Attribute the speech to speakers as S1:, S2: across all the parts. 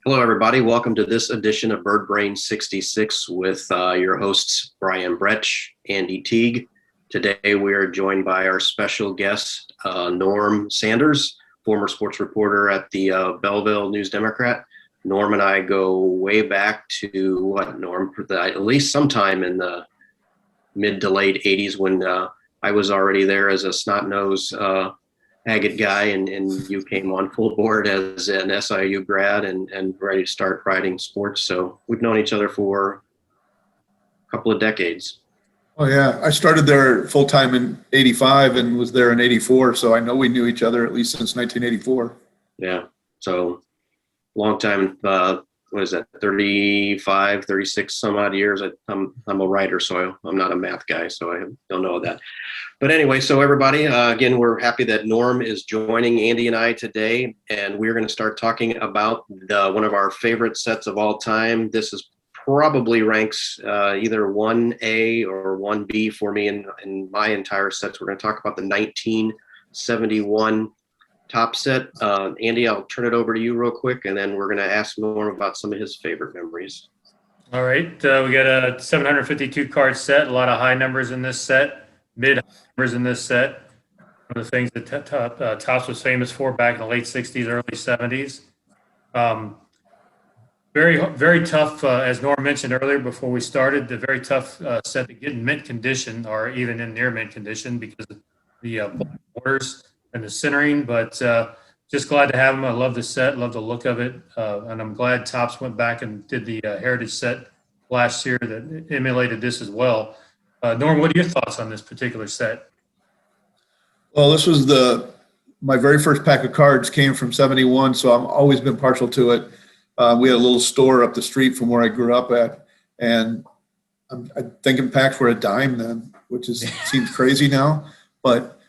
S1: Hello, everybody. Welcome to this edition of Bird Brain 66 with your hosts, Brian Bretsch, Andy Teague. Today, we are joined by our special guest, Norm Sanders, former sports reporter at the Belleville News Democrat. Norm and I go way back to, Norm? At least sometime in the mid to late 80s when I was already there as a snot-nosed Agate guy, and you came on full board as an SIU grad and ready to start writing sports. So we've known each other for a couple of decades.
S2: Oh yeah, I started there full time in '85 and was there in '84, so I know we knew each other at least since 1984.
S1: Yeah, so long time. What is that? 35, 36 some odd years. I'm a writer, so I'm not a math guy, so I don't know that. But anyway, so everybody, again, we're happy that Norm is joining Andy and I today, and we're going to start talking about one of our favorite sets of all time. This is probably ranks either 1A or 1B for me in my entire sets. We're going to talk about the 1971 top set. Andy, I'll turn it over to you real quick, and then we're going to ask Norm about some of his favorite memories.
S3: All right. We got a 752 card set, a lot of high numbers in this set, mid numbers in this set. One of the things that Topps was famous for back in the late 60s, early 70s. Very, very tough, as Norm mentioned earlier before we started, the very tough set to get in mint condition or even in near mint condition because of the black borders and the centering, but just glad to have them. I love the set, love the look of it, and I'm glad Topps went back and did the Heritage set last year that emulated this as well. Norm, what are your thoughts on this particular set?
S2: Well, this was my very first pack of cards came from '71, so I've always been partial to it. We had a little store up the street from where I grew up at, and I'm thinking packs were a dime then, which seems crazy now, but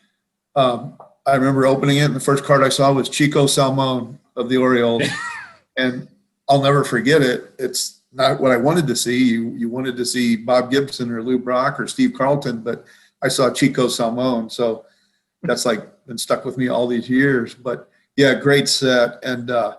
S2: I remember opening it, and the first card I saw was Chico Salmon of the Orioles, and I'll never forget it. It's not what I wanted to see. You wanted to see Bob Gibson or Lou Brock or Steve Carlton, but I saw Chico Salmon, so that's been stuck with me all these years. But yeah, great set, and I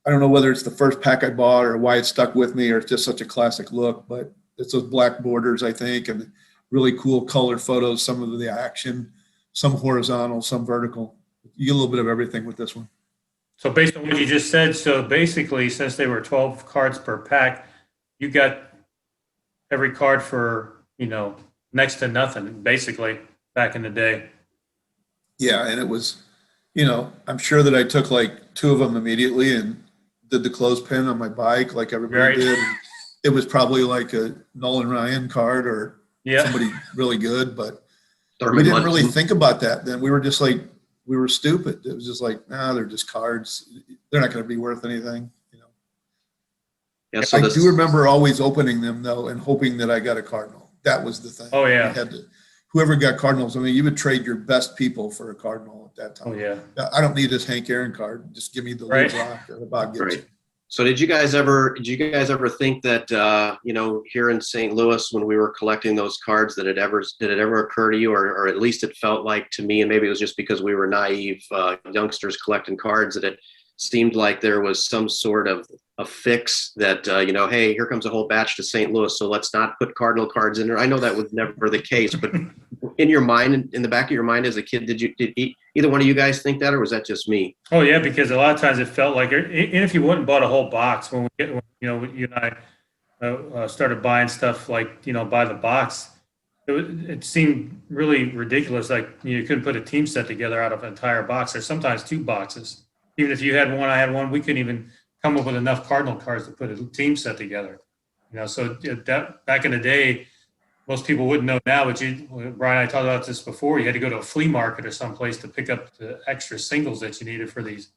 S2: don't know whether it's the first pack I bought or why it stuck with me or it's just such a classic look, but it's those black borders, I think, and really cool color photos, some of the action, some horizontal, some vertical. You get a little bit of everything with this one.
S3: So based on what you just said, so basically since they were 12 cards per pack, you got every card for, next to nothing, basically, back in the day.
S2: Yeah, and it was, I'm sure that I took like two of them immediately and did the clothespin on my bike like everybody did. And it was probably like a Nolan Ryan card or somebody really good, but we didn't really think about that then. We were just like, we were stupid. It was just like, they're just cards. They're not going to be worth anything.
S1: Yeah, so
S2: I do remember always opening them though and hoping that I got a Cardinal. That was the thing.
S3: Oh yeah.
S2: Whoever got Cardinals, I mean, you would trade your best people for a Cardinal at that time.
S3: Oh yeah.
S2: I don't need this Hank Aaron card. Just give me the Lou Brock or the Bob Gibson.
S1: Right. So did you guys ever think that, here in St. Louis, when we were collecting those cards, did it ever occur to you, or at least it felt like to me, and maybe it was just because we were naive youngsters collecting cards, that it seemed like there was some sort of a fix that, hey, here comes a whole batch to St. Louis, so let's not put Cardinal cards in there. I know that was never the case, but in your mind, in the back of your mind as a kid, did either one of you guys think that, or was that just me?
S3: Oh yeah, because a lot of times it felt like, and if you went and bought a whole box, when you and I started buying stuff like by the box, it seemed really ridiculous. Like you couldn't put a team set together out of an entire box, or sometimes two boxes. Even if you had one, I had one, we couldn't even come up with enough Cardinal cards to put a team set together. So that back in the day, most people wouldn't know now, but Brian and I talked about this before. You had to go to a flea market or someplace to pick up the extra singles that you needed for these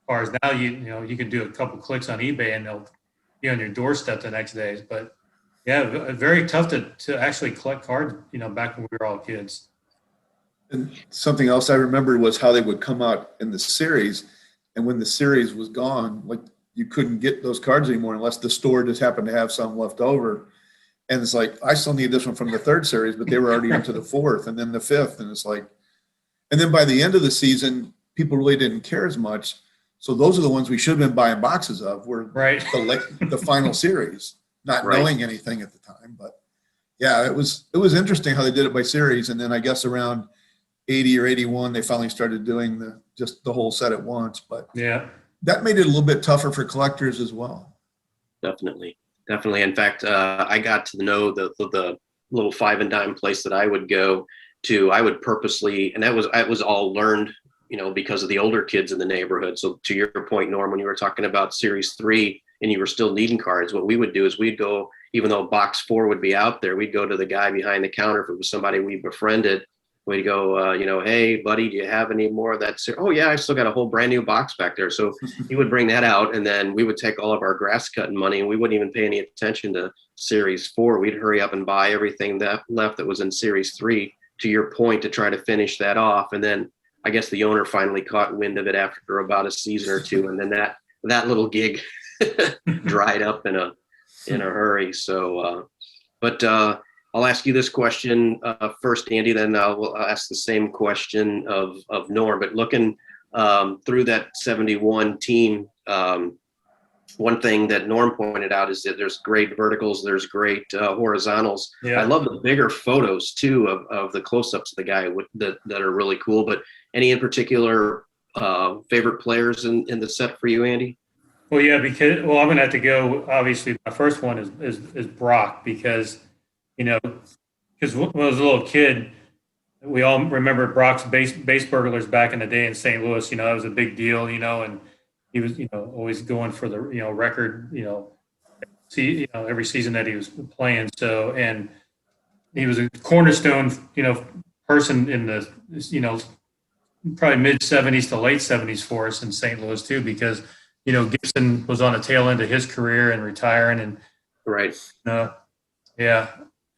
S3: cars. Now you can do a couple clicks on eBay and they'll be on your doorstep the next day. But yeah, very tough to actually collect cards. Back when we were all kids.
S2: And something else I remember was how they would come out in the series, and when the series was gone, like you couldn't get those cards anymore unless the store just happened to have some left over. And it's like, I still need this one from the third series, but they were already into the fourth and then the fifth. And it's like, and then by the end of the season, people really didn't care as much. So those are the ones we should have been buying boxes of, were
S3: Right.
S2: the final series, not
S1: Right.
S2: knowing anything at the time. But yeah, it was interesting how they did it by series. And then I guess around 80 or 81, they finally started doing just the whole set at once. But
S3: Yeah.
S2: that made it a little bit tougher for collectors as well.
S1: Definitely. In fact, I got to know the little five and dime place that I would go to. I would purposely, and that was all learned, because of the older kids in the neighborhood. So to your point, Norm, when you were talking about Series 3 and you were still needing cards, what we would do is we'd go, even though box 4 would be out there, we'd go to the guy behind the counter. If it was somebody we befriended, we'd go, hey, buddy, do you have any more of that? Oh, yeah, I still got a whole brand new box back there. So he would bring that out, and then we would take all of our grass cutting money, and we wouldn't even pay any attention to Series 4. We'd hurry up and buy everything that left that was in Series 3, to your point, to try to finish that off. And then I guess the owner finally caught wind of it after about a season or two, and then that little gig dried up in a hurry. So, but I'll ask you this question first, Andy. Then I'll ask the same question of Norm. But looking through that 71 team, one thing that Norm pointed out is that there's great verticals, there's great horizontals.
S3: Yeah.
S1: I love the bigger photos too of the close-ups of the guy that are really cool. But any in particular favorite players in the set for you, Andy?
S3: Well, yeah, because I'm going to have to go. Obviously, my first one is Brock, because when I was a little kid, we all remember Brock's base burglars back in the day in St. Louis. That was a big deal. And he was always going for the record. Every season that he was playing. So, and he was a cornerstone person in the probably mid 70s to late 70s for us in St. Louis too, because Gibson was on the tail end of his career and retiring, and
S1: Right.
S3: Yeah,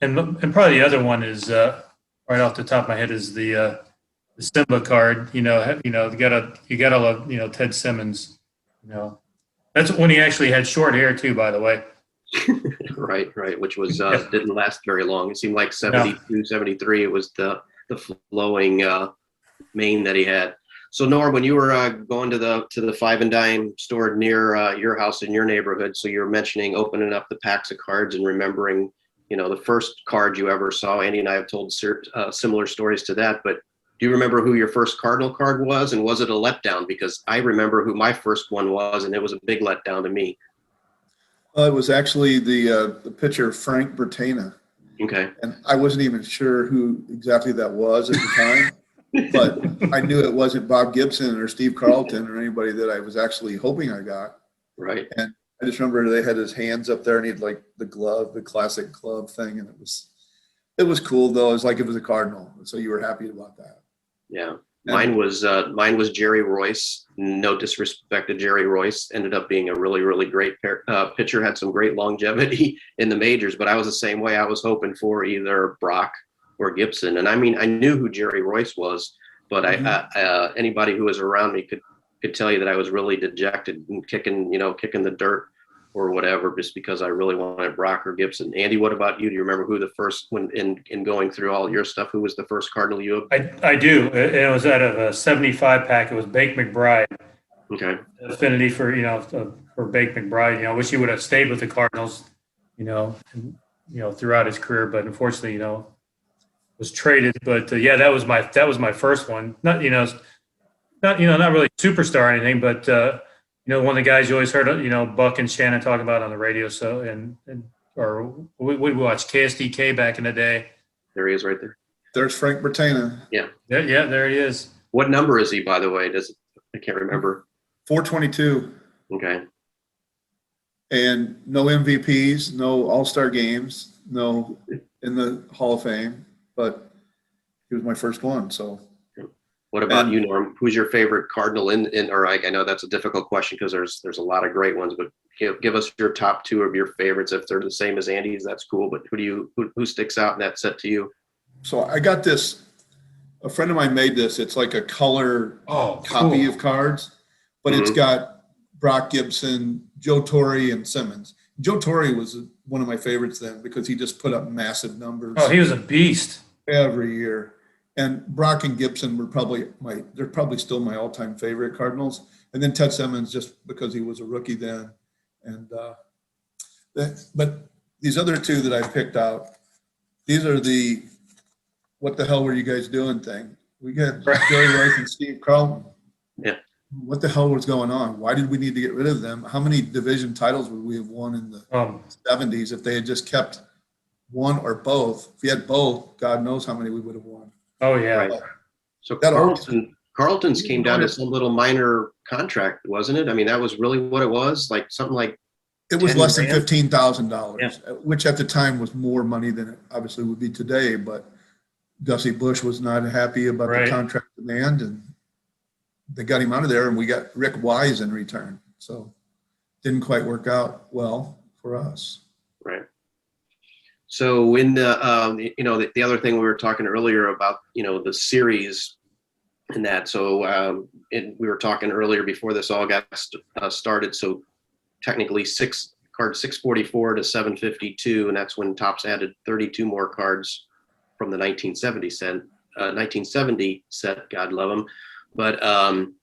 S3: and probably the other one is right off the top of my head is the Simba card. You gotta love Ted Simmons. That's when he actually had short hair too, by the way.
S1: Right. Which was didn't last very long. It seemed like 72, 73. It was the flowing mane that he had. So Norm, when you were going to the five and dime store near your house in your neighborhood, so you were mentioning opening up the packs of cards and remembering, the first card you ever saw. Andy and I have told similar stories to that, but do you remember who your first Cardinal card was, and was it a letdown? Because I remember who my first one was, and it was a big letdown to me.
S2: It was actually the pitcher Frank Bertana.
S1: Okay.
S2: And I wasn't even sure who exactly that was at the time. But I knew it wasn't Bob Gibson or Steve Carlton or anybody that I was actually hoping I got.
S1: Right.
S2: And I just remember they had his hands up there and he had like the glove, the classic glove thing. And it was cool though. It was like it was a Cardinal. So you were happy about that.
S1: Yeah. Mine was Jerry Royce. No disrespect to Jerry Royce. Ended up being a really, really great pitcher. Had some great longevity in the majors, but I was the same way. I was hoping for either Brock or Gibson. And I mean, I knew who Jerry Royce was, but anybody who was around me could tell you that I was really dejected and kicking the dirt or whatever, just because I really wanted Brock or Gibson. Andy, what about you? Do you remember who the first, when in going through all your stuff, who was the first Cardinal you have?
S3: I do. It was out of a 75 pack. It was Bake McBride.
S1: Okay.
S3: Affinity for Bake McBride. I wish he would have stayed with the Cardinals, throughout his career, but unfortunately, was traded. But yeah, that was my first one. Not not really superstar or anything, but one of the guys you always heard Buck and Shannon talking about on the radio. So or we watched KSDK back in the day.
S1: There he is, right there.
S2: There's Frank Bertana.
S1: Yeah.
S3: Yeah, there he is.
S1: What number is he, by the way? I can't remember.
S2: 422.
S1: Okay.
S2: And no MVPs, no All-Star games, no in the Hall of Fame, but he was my first one. So
S1: what about you, Norm? Who's your favorite Cardinal or I know that's a difficult question because there's a lot of great ones, but give us your top two of your favorites. If they're the same as Andy's, that's cool. But who sticks out in that set to you?
S2: So I got this, a friend of mine made this. It's like a color copy of cards, but it's got Brock Gibson, Joe Torre, and Simmons. Joe Torre was one of my favorites then because he just put up massive numbers.
S3: Oh, he was a beast
S2: every year. And Brock and Gibson were they're probably still my all-time favorite Cardinals. And then Ted Simmons, just because he was a rookie then. And but these other two that I picked out, these are the what the hell were you guys doing thing. We got Jerry Rice and Steve Carlton.
S1: Yeah.
S2: What the hell was going on? Why did we need to get rid of them? How many division titles would we have won in the 70s if they had just kept one or both? If we had both, God knows how many we would have won.
S3: Oh, yeah.
S1: Right. So
S2: That
S1: Carlton's came down to some little minor contract, wasn't it? I mean, that was really what it was, like something like
S2: it was less than
S1: $10,000?
S2: $15,000, which at the time was more money than it obviously would be today. But Gussie Busch was not happy about the contract demand, and they got him out of there, and we got Rick Wise in return. So didn't quite work out well for us.
S1: Right. So in the, the other thing we were talking earlier about, the series and that. So we were talking earlier before this all got started. So technically cards 644 to 752, and that's when Topps added 32 more cards from the 1970 set. God love them. But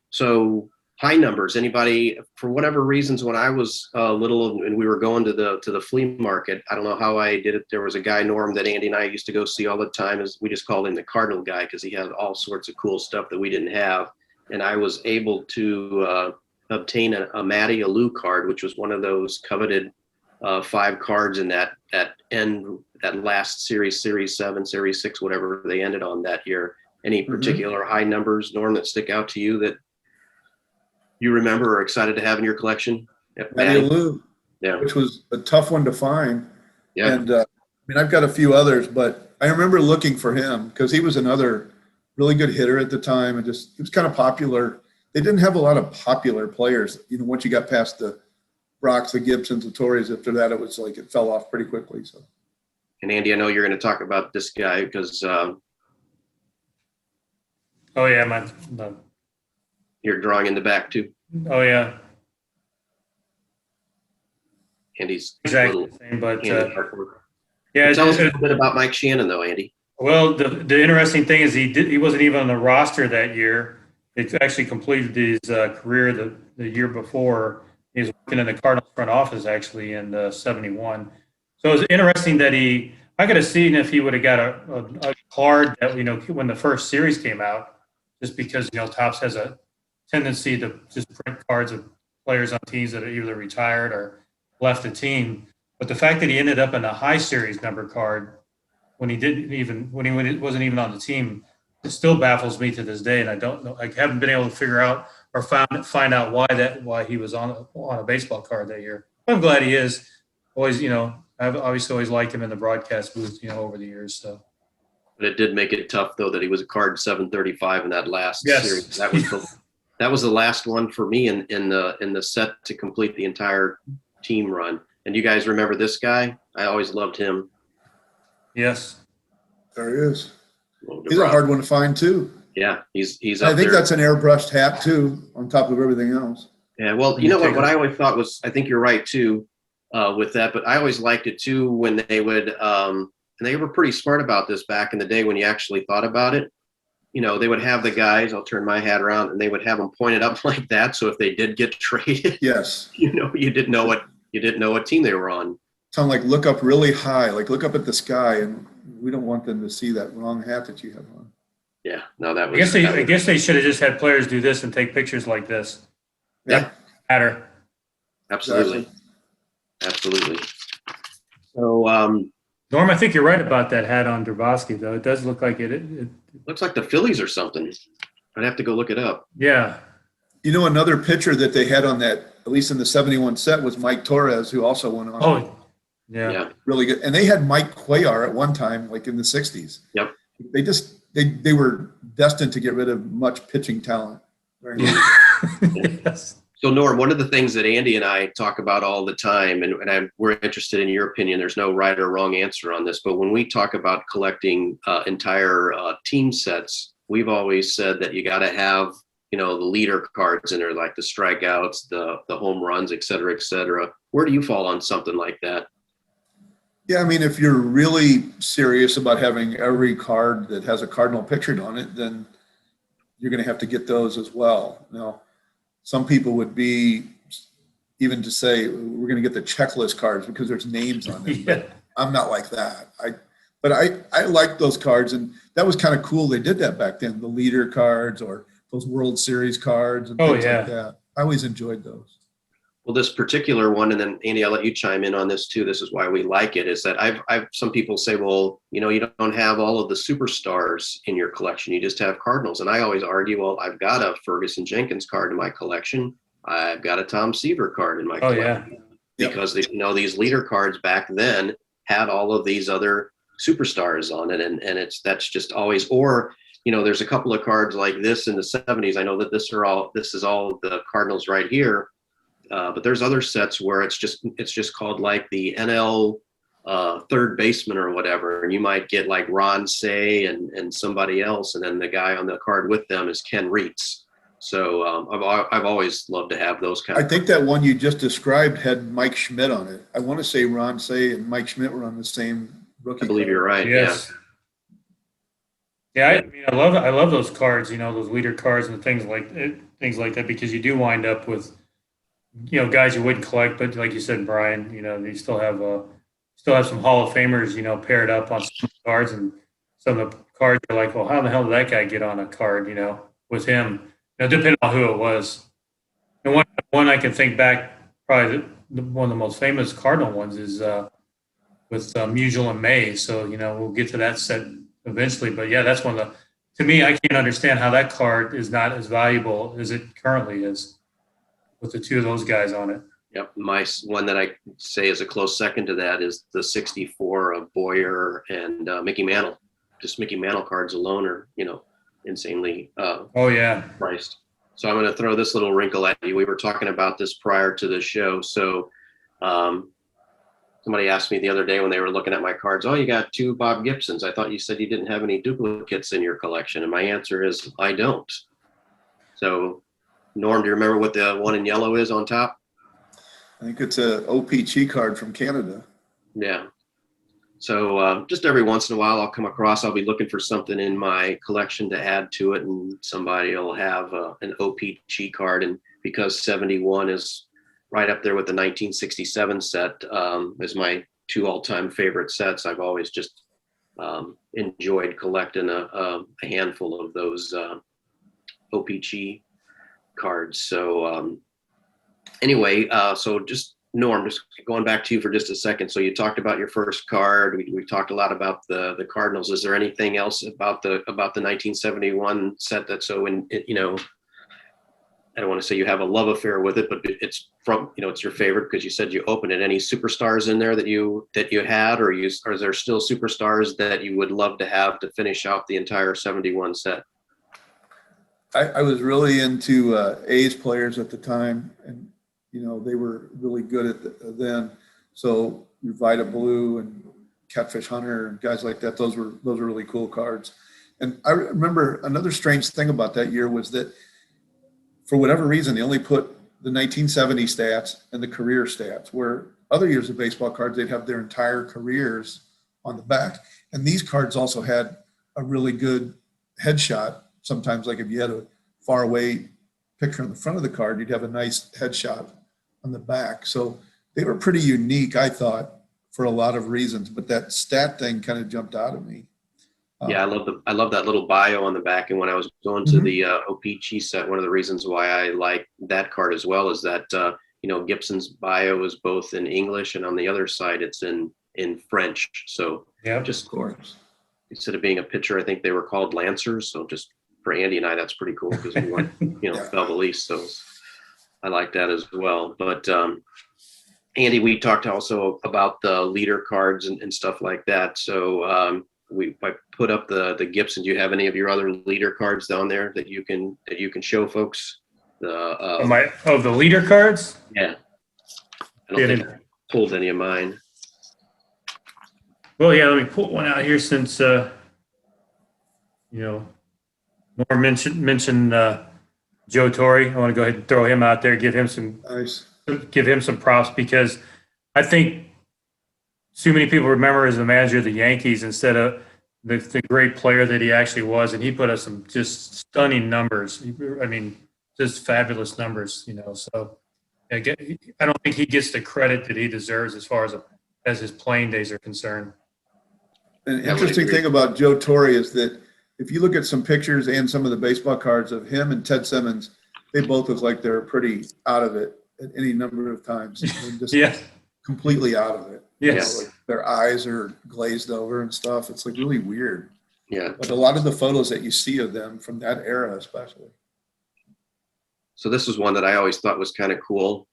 S1: so high numbers. Anybody, for whatever reasons, when I was little and we were going to the flea market, I don't know how I did it. There was a guy, Norm, that Andy and I used to go see all the time. We just called him the Cardinal guy because he had all sorts of cool stuff that we didn't have. And I was able to obtain a Matty Alou card, which was one of those coveted 5 cards in that last series, Series 7, Series 6, whatever they ended on that year. Any particular high numbers, Norm, that stick out to you that you remember or excited to have in your collection?
S2: Matty Alou, which was a tough one to find. Yeah. And I mean, I've got a few others, but I remember looking for him because he was another really good hitter at the time, and he was kind of popular. They didn't have a lot of popular players. Once you got past the Brocks, the Gibsons, the Torreys, after that, it was like it fell off pretty quickly. So.
S1: And Andy, I know you're going to talk about this guy because.
S3: Oh yeah,
S1: You're drawing in the back too.
S3: Oh yeah.
S1: Andy's
S3: exactly the same, but
S1: yeah. Tell us a little bit about Mike Shannon, though, Andy.
S3: Well, the interesting thing is he wasn't even on the roster that year. He actually completed his career the year before. He was working in the Cardinals front office actually in '71. So it was interesting that I could have seen if he would have got a card that when the first series came out, just because Topps has a tendency to just print cards of players on teams that are either retired or left the team. But the fact that he ended up in a high series number card when he wasn't even on the team, it still baffles me to this day, and I don't know. I haven't been able to figure out or find out why he was on a baseball card that year. I'm glad he is. Always, I've obviously always liked him in the broadcast booth, over the years. So.
S1: But it did make it tough, though, that he was a card 735 in that last series. That was the last one for me in the set to complete the entire team run. And you guys remember this guy? I always loved him.
S3: Yes.
S2: There he is. He's a hard one to find too.
S1: Yeah, he's
S2: up I think there. That's an airbrushed hat too, on top of everything else.
S1: Yeah, well, you know what I always thought was, I think you're right too with that, but I always liked it too when they would and they were pretty smart about this back in the day when you actually thought about it. They would have the guys, I'll turn my hat around, and they would have them pointed up like that. So if they did get traded,
S2: yes,
S1: you didn't know what team they were on.
S2: Sound like look up really high, like look up at the sky, and we don't want them to see that wrong hat that you have on.
S1: Yeah, no, that was.
S3: I guess they should have just had players do this and take pictures like this.
S1: Yeah.
S3: Matter.
S1: Absolutely. Absolutely. So,
S3: Norm, I think you're right about that hat on Drabowski, though. It does look like it
S1: looks like the Phillies or something. I'd have to go look it up.
S3: Yeah.
S2: Another pitcher that they had on that, at least in the 71 set, was Mike Torres, who also went on.
S3: Oh, yeah.
S2: Really good. And they had Mike Cuellar at one time, like in the 60s.
S1: Yep.
S2: They were destined to get rid of much pitching talent.
S3: Yes.
S1: So, Norm, one of the things that Andy and I talk about all the time, and we're interested in your opinion, there's no right or wrong answer on this, but when we talk about collecting entire team sets, we've always said that you got to have, the leader cards in there, like the strikeouts, the home runs, et cetera, et cetera. Where do you fall on something like that?
S2: Yeah, I mean, if you're really serious about having every card that has a Cardinal pictured on it, then you're going to have to get those as well. Now, some people would be even to say we're going to get the checklist cards because there's names on them,
S3: Yeah.
S2: but I'm not like that. I like those cards, and that was kind of cool. They did that back then, the leader cards or those World Series cards and
S3: Oh,
S2: things like
S3: yeah.
S2: that. I always enjoyed those.
S1: Well, this particular one, and then Andy, I'll let you chime in on this too. This is why we like it. Is that I've some people say, well, you don't have all of the superstars in your collection. You just have Cardinals, and I always argue, well, I've got a Ferguson Jenkins card in my collection. I've got a Tom Seaver card in my
S3: Oh,
S1: collection
S3: yeah.
S1: because these leader cards back then had all of these other superstars on it, and that's just always. Or there's a couple of cards like this in the 70s. I know that this is all the Cardinals right here. But there's other sets where it's just called like the NL third baseman or whatever, and you might get like Ron Say and somebody else, and then the guy on the card with them is Ken Reitz. So I've always loved to have those kind.
S2: I think that one you just described had Mike Schmidt on it. I want to say Ron Say and Mike Schmidt were on the same rookie.
S1: I believe
S2: card.
S1: you're right.
S3: Yes. Yeah, I mean, I love those cards. Those leader cards and things like that, because you do wind up with guys you wouldn't collect, but like you said, Brian, they still have some Hall of Famers, paired up on some cards, and some of the cards are like, well, how the hell did that guy get on a card, with him? Depending on who it was. And one I can think back, probably one of the most famous Cardinal ones is with Musial and May. So we'll get to that set eventually, but yeah, that's one of the. To me, I can't understand how that card is not as valuable as it currently is, with the two of those guys on it.
S1: Yep. My one that I say is a close second to that is the 64 of Boyer and Mickey Mantle. Just Mickey Mantle cards alone are, insanely
S3: Oh, yeah.
S1: priced. So I'm going to throw this little wrinkle at you. We were talking about this prior to the show. So somebody asked me the other day when they were looking at my cards, oh, you got 2 Bob Gibsons. I thought you said you didn't have any duplicates in your collection. And my answer is I don't. So Norm, do you remember what the one in yellow is on top?
S2: I think it's a OPG card from Canada.
S1: Yeah. So just every once in a while I'll be looking for something in my collection to add to it, and somebody will have an OPG card. And because 71 is right up there with the 1967 set, is my 2 all-time favorite sets, I've always just enjoyed collecting a handful of those OPG cards. So anyway, so just Norm, just going back to you for just a second. So you talked about your first card. We talked a lot about the Cardinals. Is there anything else about the 1971 set that's so I don't want to say you have a love affair with it, but it's from it's your favorite because you said you opened it. Any superstars in there that you had, or is there still superstars that you would love to have to finish out the entire 71 set?
S2: I was really into A's players at the time, and they were really good at then. So Vita Blue and Catfish Hunter and guys like that, those were really cool cards. And I remember another strange thing about that year was that for whatever reason, they only put the 1970 stats and the career stats, where other years of baseball cards, they'd have their entire careers on the back. And these cards also had a really good headshot. Sometimes, like if you had a far away picture on the front of the card, you'd have a nice headshot on the back. So they were pretty unique, I thought, for a lot of reasons. But that stat thing kind of jumped out at me.
S1: Yeah, I love that little bio on the back. And when I was going to the OPG set, one of the reasons why I like that card as well is that Gibson's bio is both in English, and on the other side it's in French. So
S3: yeah,
S1: just of course, instead of being a pitcher, I think they were called Lancers. So just for Andy and I, that's pretty cool because we went Belvalise. So I like that as well. But Andy, we talked also about the leader cards and stuff like that. So I put up the Gibson. Do you have any of your other leader cards down there that you can show folks?
S3: The leader cards?
S1: Yeah. I don't think I pulled any of mine.
S3: Well, yeah, let me pull one out here since Norm mentioned Joe Torre. I want to go ahead and throw him out there, give him some props, because I think too many people remember as the manager of the Yankees instead of the great player that he actually was. And he put up some just stunning numbers. I mean, just fabulous numbers, So I don't think he gets the credit that he deserves as far as his playing days are concerned.
S2: An interesting thing about Joe Torre is that if you look at some pictures and some of the baseball cards of him and Ted Simmons, they both look like they're pretty out of it at any number of times. Just
S3: Yeah.
S2: completely out of it.
S3: Yes.
S2: Like their eyes are glazed over and stuff. It's like really weird.
S1: Yeah.
S2: But a lot of the photos that you see of them from that era, especially.
S1: So this is one that I always thought was kind of cool.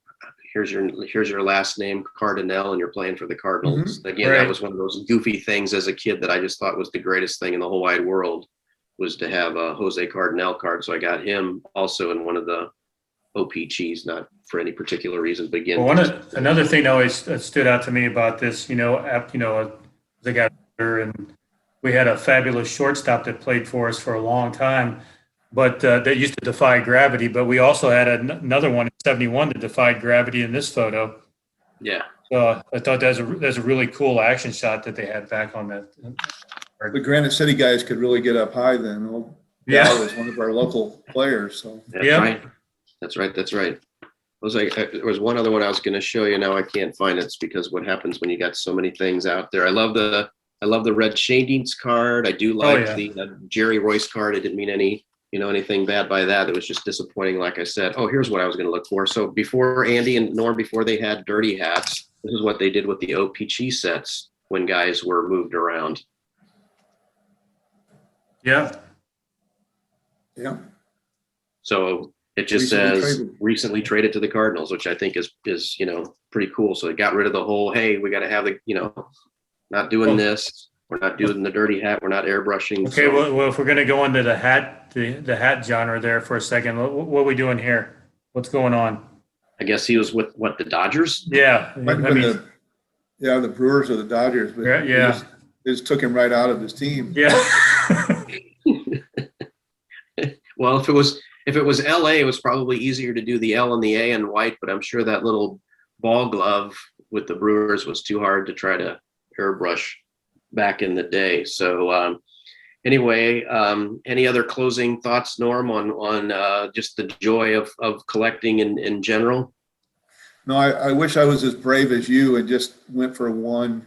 S1: Here's your last name, Cardinal, and you're playing for the Cardinals.
S2: Mm-hmm.
S1: Again,
S3: Right.
S1: That was one of those goofy things as a kid that I just thought was the greatest thing in the whole wide world, was to have a Jose Cardinal card. So I got him also in one of the OPGs, not for any particular reason, but again.
S3: Well, another thing that always stood out to me about this, as I got older, and we had a fabulous shortstop that played for us for a long time, but that used to defy gravity. But we also had another one in '71 that defied gravity in this photo.
S1: Yeah.
S3: So I thought that's a really cool action shot that they had back on that.
S2: The Granite City guys could really get up high then. Well,
S3: Yeah.
S2: Gal was one of our local players. So
S1: That's
S3: Yep.
S1: right. That's right. There was one other one I was going to show you. Now I can't find it. It's because what happens when you got so many things out there. I love the Red Shadings card. I do like the Jerry Royce card. I didn't mean anything bad by that. It was just disappointing. Like I said, here's what I was going to look for. So before Andy and Norm, before they had dirty hats, this is what they did with the OPG sets when guys were moved around.
S3: Yeah.
S2: yeah.
S1: So it just recently traded to the Cardinals, which I think is pretty cool. So they got rid of the whole, hey, we got to have not doing this. We're not doing the dirty hat. We're not airbrushing.
S3: Okay. So. Well, if we're going to go into the hat genre there for a second, what are we doing here? What's going on?
S1: I guess he was with the Dodgers.
S3: Yeah.
S2: The Brewers or the Dodgers, but
S3: yeah.
S2: They just took him right out of his team.
S3: Yeah.
S1: Well, if it was LA, it was probably easier to do the L and the A in white, but I'm sure that little ball glove with the Brewers was too hard to try to airbrush back in the day. So anyway, any other closing thoughts, Norm, on just the joy of collecting in general?
S2: No, I wish I was as brave as you and just went for one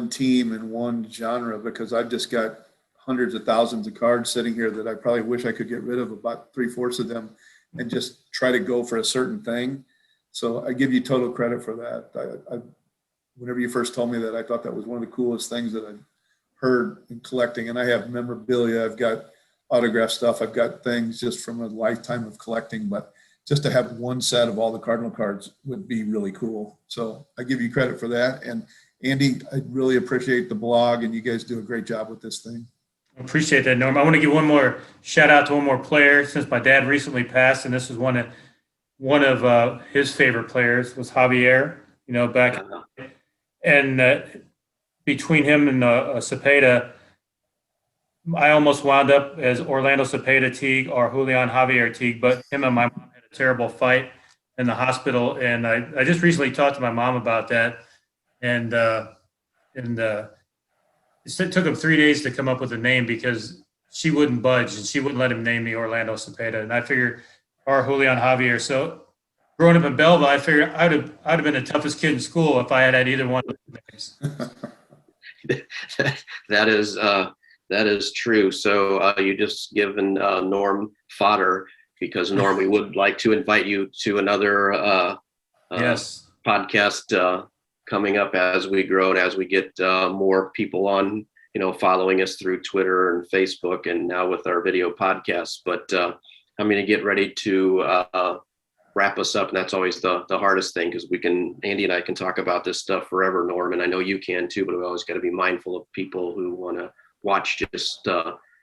S2: team and one genre, because I've just got hundreds of thousands of cards sitting here that I probably wish I could get rid of, about 3/4 of them, and just try to go for a certain thing. So I give you total credit for that. I whenever you first told me that, I thought that was one of the coolest things that I've heard in collecting. And I have memorabilia, I've got autograph stuff, I've got things just from a lifetime of collecting, but just to have one set of all the Cardinal cards would be really cool. So I give you credit for that. And Andy, I really appreciate the blog, and you guys do a great job with this thing.
S3: Appreciate that, Norm. I want to give one more shout out to one more player, since my dad recently passed, and this is one of his favorite players was Javier. Back, and between him and Cepeda, I almost wound up as Orlando Cepeda Teague or Julian Javier Teague, but him and my mom had a terrible fight in the hospital, and I just recently talked to my mom about that, and it took him 3 days to come up with a name because she wouldn't budge and she wouldn't let him name me Orlando Cepeda. And I figured, or Julian Javier. So growing up in Belleville, I figured I'd have been the toughest kid in school if I had either one of those names.
S1: That is true. So you just given Norm fodder, because Norm, we would like to invite you to another
S3: yes.
S1: podcast coming up as we grow and as we get more people on, following us through Twitter and Facebook, and now with our video podcasts. But I'm going to get ready to wrap us up, and that's always the hardest thing, because Andy and I can talk about this stuff forever, Norm, and I know you can too, but we always got to be mindful of people who want to watch just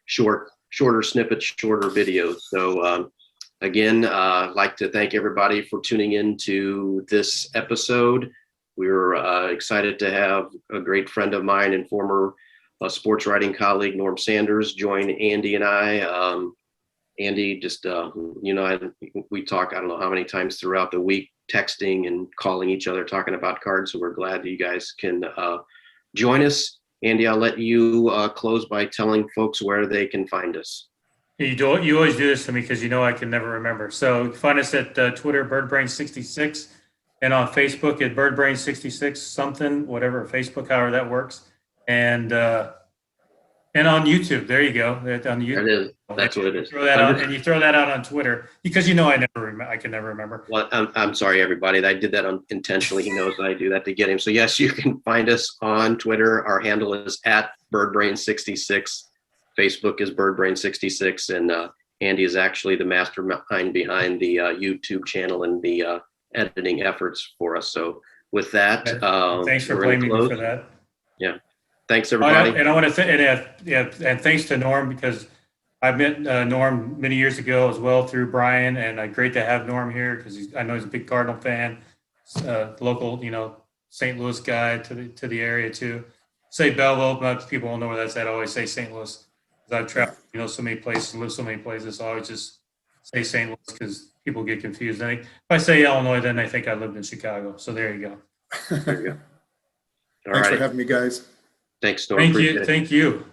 S1: shorter snippets, shorter videos. So again, I'd like to thank everybody for tuning in to this episode. We're excited to have a great friend of mine and former sports writing colleague, Norm Sanders, join Andy and I. Andy, just, we talk, I don't know how many times throughout the week, texting and calling each other, talking about cards. So we're glad that you guys can join us. Andy, I'll let you close by telling folks where they can find us.
S3: You always do this to me because you know I can never remember. So you can find us at Twitter, BirdBrain66, and on Facebook at BirdBrain66 something, whatever, Facebook, however that works. And on YouTube, there you go. On YouTube.
S1: That is, that's what it is.
S3: Throw that out, and you throw that out on Twitter because you know I can never remember.
S1: Well, I'm sorry, everybody. I did that intentionally. He knows that I do that to get him. So yes, you can find us on Twitter. Our handle is at BirdBrain66. Facebook is BirdBrain66, and Andy is actually the mastermind behind the YouTube channel and the editing efforts for us. So with that,
S3: thanks for blaming me for that.
S1: Yeah, thanks everybody.
S3: And I want to and thanks to Norm, because I met Norm many years ago as well through Brian, and great to have Norm here because I know he's a big Cardinal fan, local, St. Louis guy to the area too. Say Belleville, but people won't know where that's at. I always say St. Louis. I've traveled, so many places, lived so many places. So I always just say St. Louis because people get confused. If I say Illinois, then they think I lived in Chicago. So there you go.
S1: There you go.
S2: Thanks for having me, guys.
S1: Thanks, Norm.
S3: Thank you. Thank you.